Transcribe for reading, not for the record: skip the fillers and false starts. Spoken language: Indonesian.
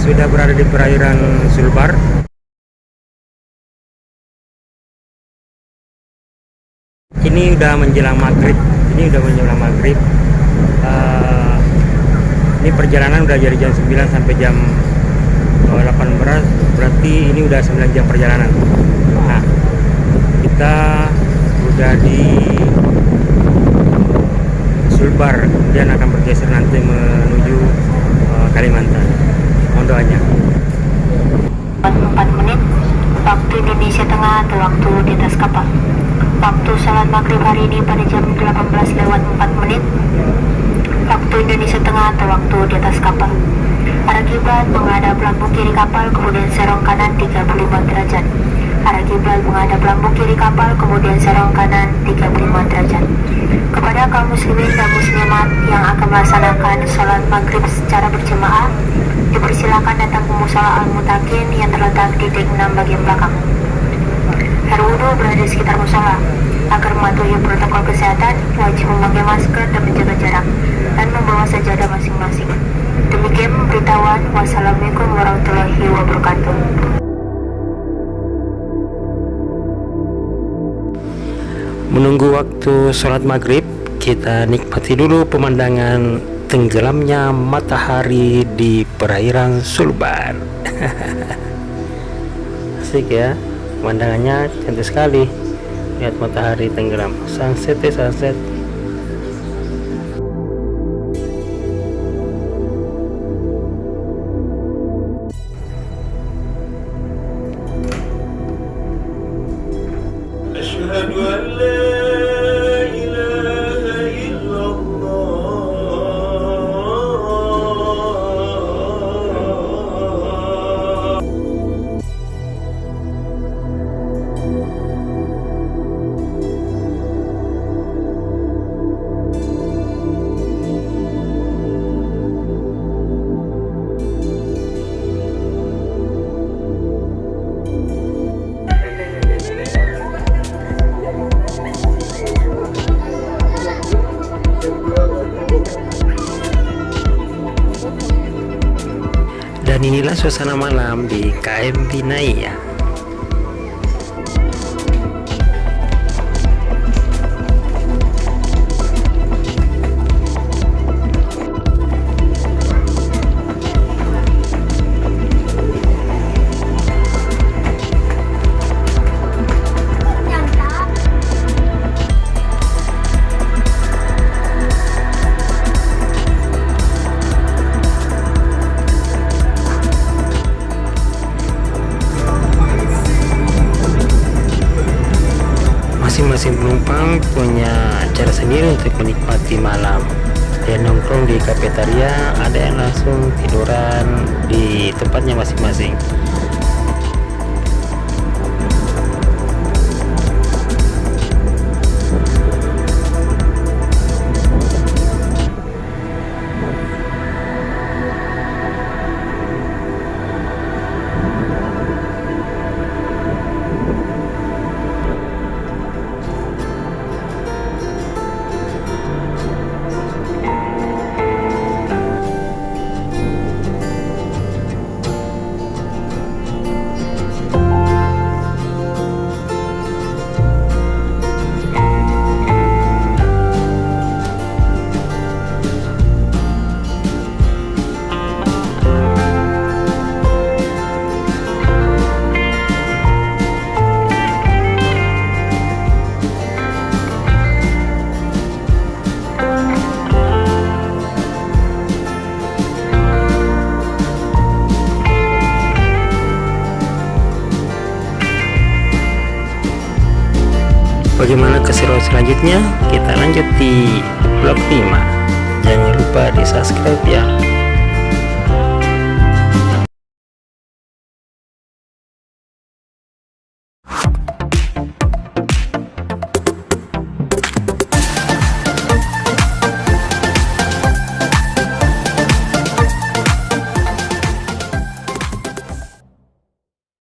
sudah berada di perairan Sulbar. Ini udah menjelang maghrib. Ini perjalanan udah dari jam 9 sampai jam 8 berarti ini udah 9 jam perjalanan. Nah, kita udah di Sulbar, kemudian akan bergeser nanti menuju Kalimantan. Mohon doanya. 4 menit waktu Indonesia Tengah atau waktu di atas kapal. Waktu salat maghrib hari ini pada jam 18:04 menit waktu Indonesia Tengah atau waktu di atas kapal. Arah kiblat menghadap lambung kiri kapal, kemudian serong kanan 35 derajat. Arah kiblat menghadap lambung kiri kapal, kemudian serong kanan 35 derajat. Kepada kaum muslimin dan muslimat yang akan melaksanakan sholat maghrib secara berjemaah, dipersilakan datang ke Mushola Al-Mutakin yang terletak di dek 6 bagian belakang. Air wudhu berada di sekitar mushola. Agar mematuhi protokol kesehatan, wajib memakai masker dan menjaga jarak, dan membawa sajadah masing-masing. Demikian pemberitahuan. Wassalamualaikum warahmatullahi wabarakatuh. Menunggu waktu sholat maghrib, kita nikmati dulu pemandangan tenggelamnya matahari di perairan Sulbar. Asik ya, pemandangannya cantik sekali. Lihat matahari tenggelam, sunset ya, sunset. Asyhadu an la ilaha illallah. Dan inilah suasana malam di KM Binaya. Masing-masing penumpang punya cara sendiri untuk menikmati malam. Ada yang nongkrong di kafetaria, ada yang langsung tiduran di tempatnya masing-masing. Bagaimana keseruan selanjutnya? Kita lanjut di vlog 5. Jangan lupa di subscribe ya.